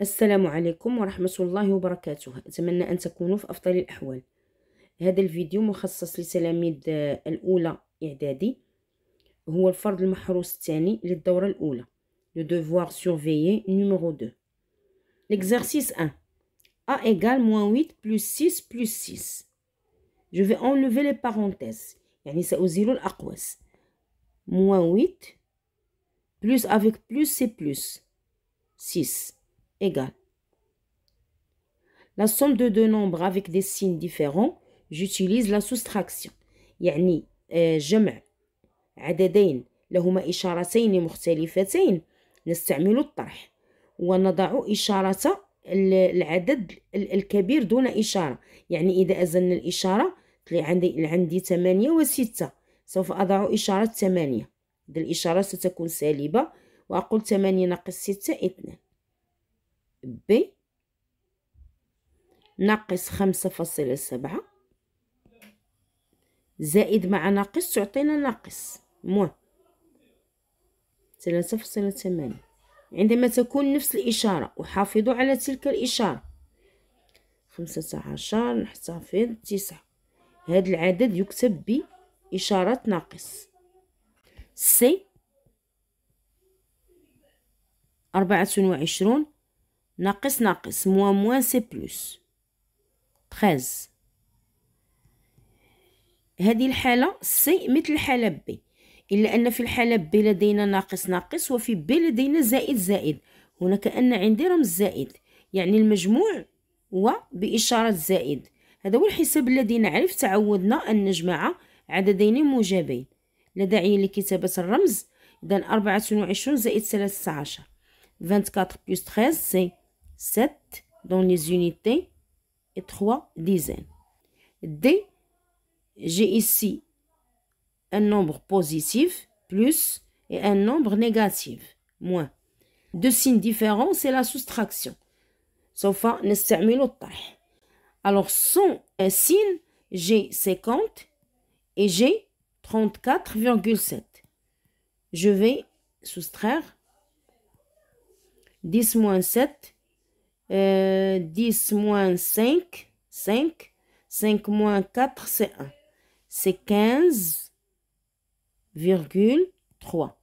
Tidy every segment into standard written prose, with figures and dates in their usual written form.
السلام عليكم ورحمة الله وبركاته. أتمنى أن تكونوا في أفضل الأحوال. هذا الفيديو مخصص لتلاميذ الأولى إعدادي، هو الفرض المحروس الثاني للدورة الأولى. Le devoir surveillé numéro 2. L'exercice 1. A égale -8 plus 6 plus 6. Je vais enlever les parenthèses. يعني سأزيل الأقواس. -8 plus avec plus c'est plus 6 égale. La somme de deux nombres avec des signes différents, j'utilise la soustraction. يعني جمع عددين لهما إشارتين مختلفتين نستعمل الطرح، ونضع إشارة العدد الكبير دون إشارة. يعني إذا أزلنا الإشارة عندي 8 و6، سوف أضع إشارة 8. إذا الإشارة ستكون سالبة وأقول 8 ناقص 6 2. ب ناقص 5.7 زائد مع ناقص تعطينا ناقص موان 3.8. عندما تكون نفس الإشارة أحافظ على تلك الإشارة. 15 نحتفظ 9. هذا العدد يكتب بإشارة ناقص. سي 24 ناقص ناقص موان سي بلس 13. هذه الحالة سي مثل الحالة بي، إلا أن في الحالة بي لدينا ناقص ناقص وفي بي لدينا زائد زائد. هنا كأن عندي رمز زائد، يعني المجموع هو بإشارة زائد. هذا هو الحساب الذي نعرف. تعودنا أن نجمع عددين موجبين، لا داعي لكتابة الرمز. إذن 24 زائد 13. 24 plus 13 c'est 7 dans les unités et 3 dizaines. D, j'ai ici un nombre positif, plus, et un nombre négatif, moins. Deux signes différents, c'est la soustraction. سوف نستعمل الطرح. Alors, sans un signe, j'ai 50 et j'ai 34,7. Je vais soustraire 10 moins 7, 10 moins 5, 5, 5 moins 4, c'est 1. C'est 15,3.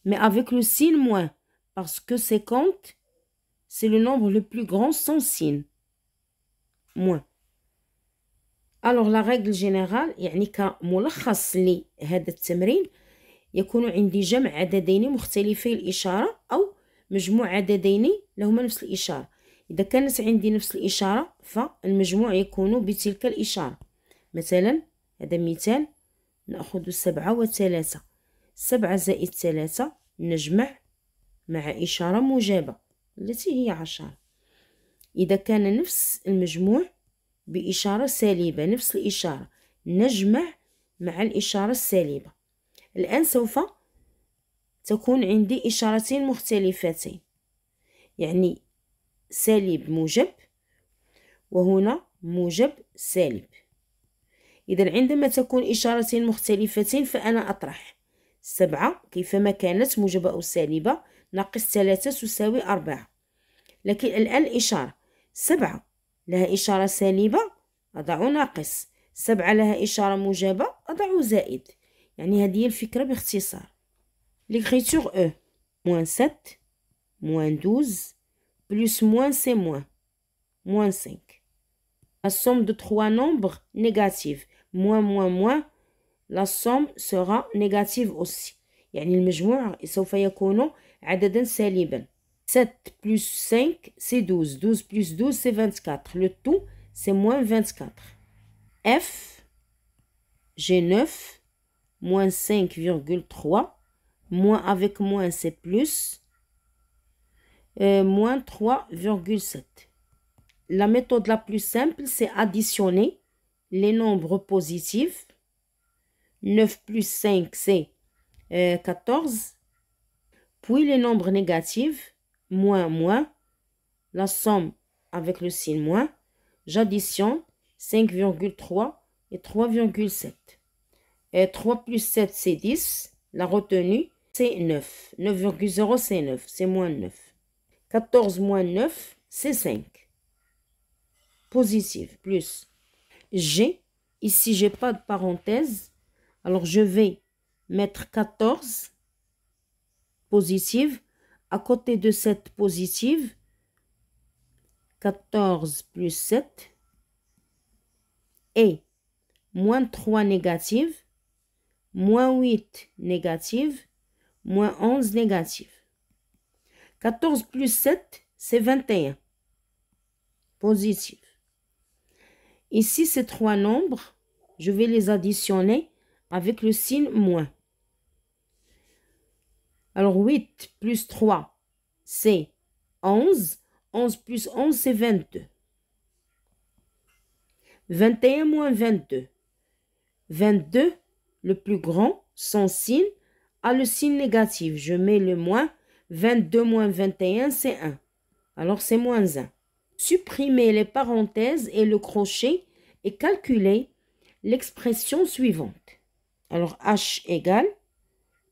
Mais avec le signe moins, parce que 50, c'est le nombre le plus grand sans signe. Moins. Alors, la règle générale, يعني كملخص لهذا التمرين، يكون عندي جمع عددين مختلفي الإشارة أو مجموع عددين لهما نفس الإشارة. إذا كانت عندي نفس الإشارة فالمجموع يكون بتلك الإشارة. مثلا هذا مثال، نأخذ 7 و3. 7 زائد 3 نجمع مع إشارة موجبة التي هي 10. إذا كان نفس المجموع بإشارة سالبة، نفس الإشارة، نجمع مع الإشارة السالبة. الآن سوف تكون عندي إشارتين مختلفتين، يعني سالب موجب، وهنا موجب سالب. إذا عندما تكون إشارتين مختلفتين فأنا أطرح 7 كيفما كانت موجبة أو سالبة ناقص 3 تساوي 4. لكن الآن الإشارة 7 لها إشارة سالبة أضع ناقص، 7 لها إشارة موجبة أضع زائد. يعني هذه الفكرة باختصار. L'écriture E. -7, -12, plus moins c'est moins, -5. La somme de trois nombres négatifs, moins, la somme sera négative aussi. يعني المجموع سوف يكون عددا سالبا. 7 plus 5 c'est 12, 12 plus 12 c'est 24. Le tout c'est -24. F, j'ai 9, -5,3. Moins avec moins, c'est plus. -3,7. La méthode la plus simple, c'est additionner les nombres positifs. 9 plus 5, c'est 14. Puis les nombres négatifs, moins. La somme avec le signe moins. J'additionne 5,3 et 3,7. 3 plus 7, c'est 10. La retenue, c'est 9. 9,0 c'est 9, c'est -9. 14 moins 9, c'est 5. Positive, plus. G, ici, j'ai pas de parenthèse. Alors, je vais mettre 14, positive. À côté de cette positive, 14 plus 7. Et moins 3 négative. Moins 8 négative. Moins 11 négative. 14 plus 7, c'est 21. Positif. Ici, ces trois nombres, je vais les additionner avec le signe moins. Alors, 8 plus 3, c'est 11. 11 plus 11, c'est 22. 21 moins 22. 22, le plus grand, son signe, a le signe négatif. Je mets le moins. 22 moins 21, c'est 1. Alors, c'est moins 1. Supprimez les parenthèses et le crochet et calculez l'expression suivante. Alors, H égale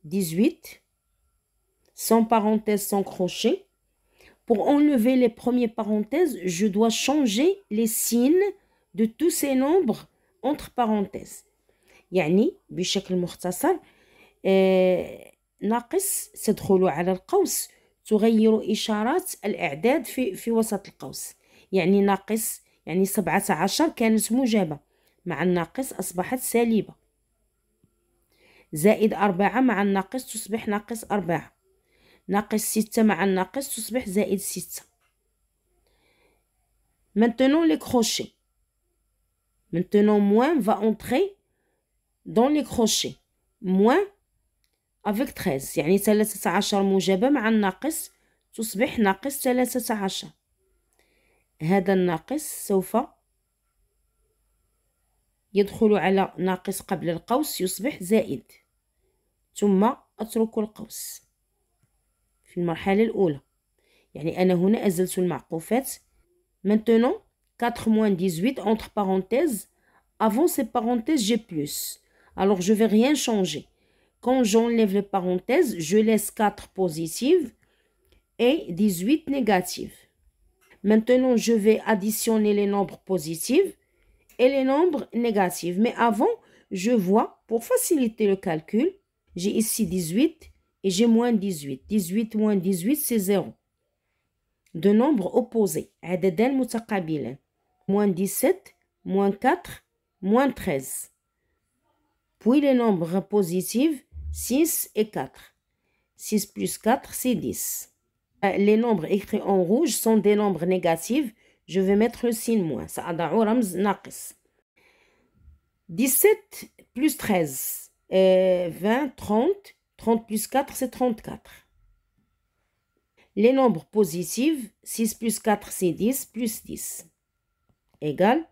18, sans parenthèse, sans crochet. Pour enlever les premières parenthèses, je dois changer les signes de tous ces nombres entre parenthèses. يعني بشكل مختصر ناقص تدخل على القوس تغير إشارات الأعداد في وسط القوس. يعني ناقص يعني 17 كانت موجبة، مع الناقص أصبحت سالبة. زائد 4 مع الناقص تصبح ناقص 4. ناقص 6 مع الناقص تصبح زائد 6. Maintenant les crochets. Maintenant moins va entrer dans les crochets. Moins avec 13. يعني 13 موجبة مع الناقص تصبح ناقص 13. هذا الناقص سوف يدخل على ناقص قبل القوس يصبح زائد، ثم أترك القوس في المرحلة الأولى. يعني أنا هنا أزلت المعقوفات. Maintenant 4 moins 18 entre parenthèses. Avant ces parenthèses, j'ai plus. Alors je ne vais rien changer. Quand j'enlève les parenthèses, je laisse 4 positives et 18 négatives. Maintenant, je vais additionner les nombres positifs et les nombres négatifs. Mais avant, je vois, pour faciliter le calcul, j'ai ici 18 et j'ai moins 18. 18 moins 18, c'est 0. Deux nombres opposés. عددان متقابلان. Moins 17, moins 4, moins 13. Puis les nombres positifs, 6 et 4. 6 plus 4, c'est 10. Les nombres écrits en rouge sont des nombres négatifs. Je vais mettre le signe moins. سأضع رمز ناقص. 17 plus 13. 20, 30. 30 plus 4, c'est 34. Les nombres positifs, 6 plus 4, c'est 10, plus 10. Égale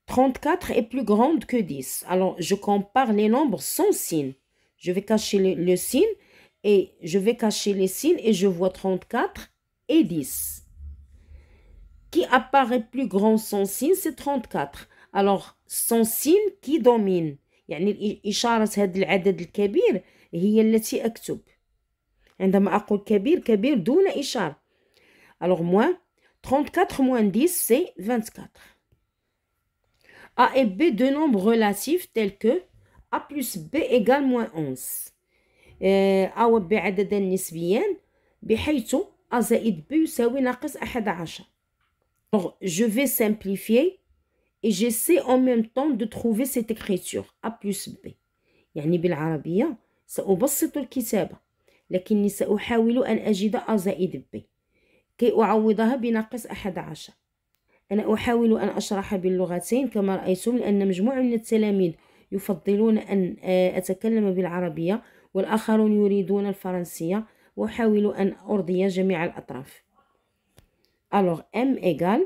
34 est plus grande que 10. Alors, je compare les nombres sans signe. Je vais cacher le signe et je vais cacher les signes et je vois 34 et 10. Qui apparaît plus grand sans signe, c'est 34. Alors, sans signe qui domine. يعني إشارة هذا العدد الكبير هي التي أكتب. عندما أقول كبير كبير دون إشارة. Alors, moins 34 moins 10, c'est 24. A et B, deux nombres relatifs tels que A plus B égale moins 11. A و B عددان نسبيان بحيث A زائد B يساوي ناقص 11. Alors, je vais simplifier et j'essaie en même temps de trouver cette écriture A plus B. يعني بالعربية سأبسط الكتابة، لكني سأحاول أن أجد A زائد B كي أعوضها بناقص 11. أنا أحاول أن أشرح باللغتين كما رأيتم، لأن مجموعة من التلاميذ يفضلون أن أتكلم بالعربية والآخرون يريدون الفرنسية، وأحاول أن أرضي جميع الأطراف. Alors, M égale,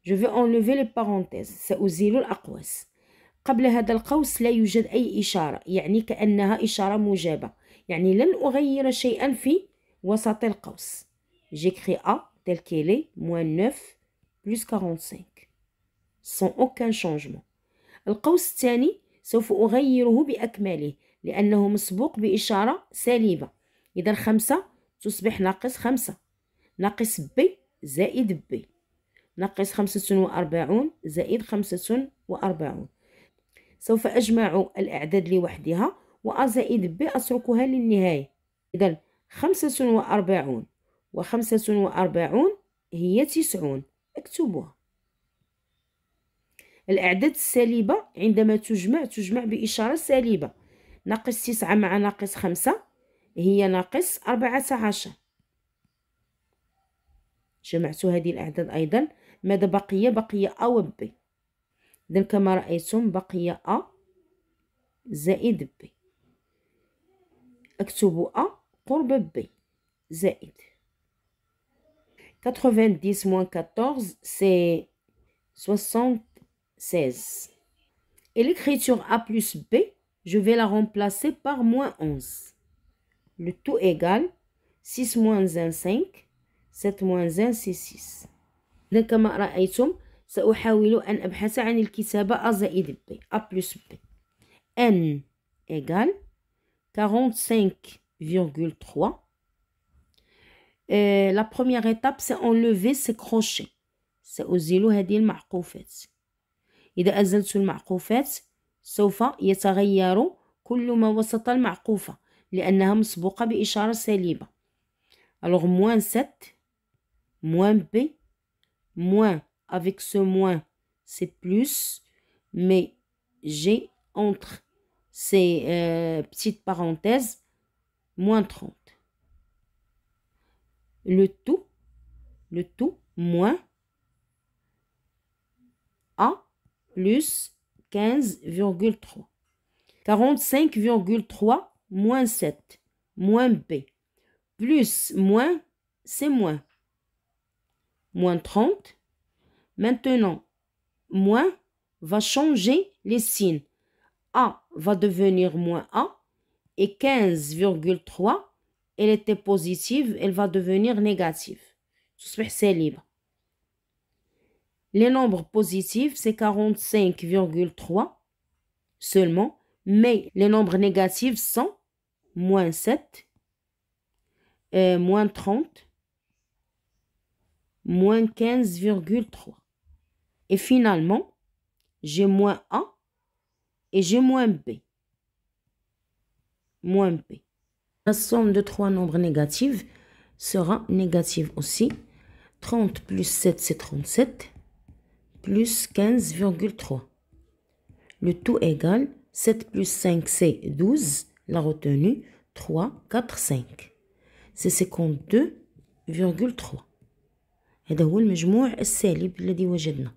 je vais enlever les parenthèses. سأزيل الأقواس. قبل هذا القوس لا يوجد أي إشارة، يعني كأنها إشارة موجبة، يعني لن أغير شيئا في وسط القوس. J'écris A tel qu'elle est, moins 9 plus 45 sans aucun changement. القوس الثاني سوف أغيره بأكمله لأنه مسبوق بإشارة سالبة. إذا 5 تصبح ناقص 5. ناقص ب زائد ب، ناقص 45 زائد 45. سوف أجمع الأعداد لوحدها، و زائد ب أتركها للنهاية. إذن 45 و45 هي 90، أكتبها. الأعداد السالبة عندما تجمع بإشارة سالبة. ناقص 9 مع ناقص 5 هي ناقص 14. جمعت هذه الأعداد أيضا. ماذا بقي؟ بقي أ و ب. إذن كما رأيتم بقي أ زائد ب. أكتب أ قرب ب زائد 90 moins 14 c'est 76. Et l'écriture A plus B, je vais la remplacer par moins 11. Le tout égale 6 moins 1 5, 7 moins 1 c'est 6. إذن كما رأيتم سأحاول أن أبحث عن الكتابة A زائد B، A plus B. N égale 45,3. La première étape c'est enlever ces crochets. سأزيل هذه المعقوفات. إذا أزلت المعقوفات سوف يتغير كل ما وسط المعقوفة لأنها مسبوقة بإشارة سالبة. Alors moins 7, moins B, moins avec ce moins c'est plus, mais j'ai entre ces petites parenthèses moins 30. Le tout moins A plus 15,3. 45,3 moins 7 moins B plus moins c'est moins. Moins 30. Maintenant, moins va changer les signes. A va devenir moins A et 15,3 elle était positive, elle va devenir négative. تصبح سالبة. Les nombres positifs, c'est 45,3 seulement, mais les nombres négatifs sont moins 7, moins 30, moins 15,3. Et finalement, j'ai moins A et j'ai moins B. Moins B. La somme de trois nombres négatifs sera négative aussi. 30 plus 7, c'est 37. Plus 15,3. Le tout égale 7 plus 5 c'est 12. La retenue 3, 4, 5. C'est 52,3. هذا هو المجموع السالب الذي وجدنا.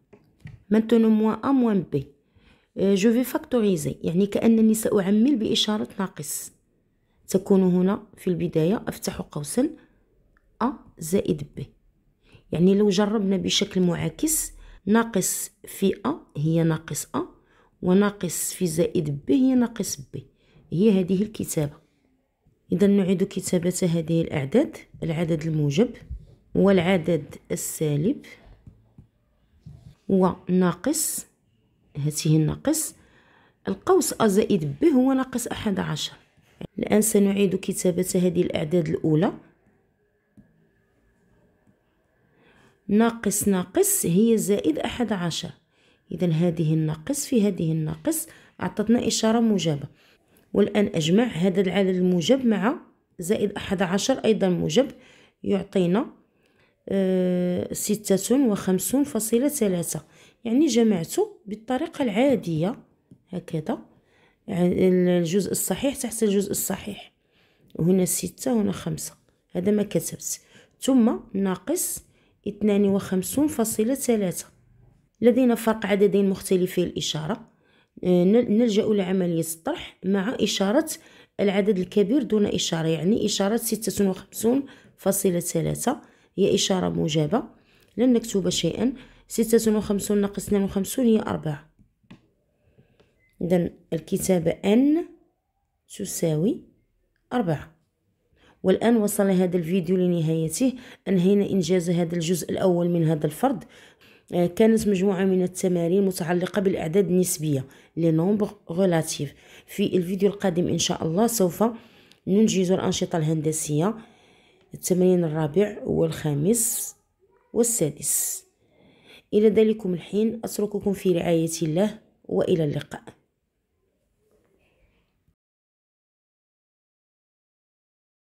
Maintenant moins A moins B. Je vais factoriser يعني كأنني سأعمل بإشارة ناقص. تكون هنا في البداية أفتح قوسا A زائد B. يعني لو جربنا بشكل معاكس ناقص في A هي ناقص A وناقص في زائد B هي ناقص B. هي هذه الكتابة. إذا نعيد كتابة هذه الأعداد. العدد الموجب والعدد السالب وناقص هذه الناقص. القوس A زائد B هو ناقص 11. الآن سنعيد كتابة هذه الأعداد الأولى. ناقص ناقص هي زائد 11. إذن هذه الناقص في هذه الناقص أعطتنا إشارة موجبة. والآن أجمع هذا العدد الموجب مع زائد 11 أيضا موجب يعطينا 56.3. يعني جمعته بالطريقة العادية هكذا. الجزء الصحيح تحت الجزء الصحيح. هنا 6 هنا 5. هذا ما كتبت. ثم ناقص 52.3. لدينا فرق عددين مختلفي الإشارة. نلجأ لعملية الطرح مع إشارة العدد الكبير دون إشارة. يعني إشارة 56.3 هي إشارة موجبة. لن نكتب شيئا. 56 ناقص 52 هي 4. إذن الكتابة N تساوي 4. والآن وصل هذا الفيديو لنهايته. أنهينا إنجاز هذا الجزء الأول من هذا الفرض. كانت مجموعة من التمارين متعلقة بالأعداد النسبية les nombres relatifs. في الفيديو القادم إن شاء الله سوف ننجز الأنشطة الهندسية التمرين الرابع والخامس والسادس. إلى ذلكم الحين أترككم في رعاية الله، وإلى اللقاء.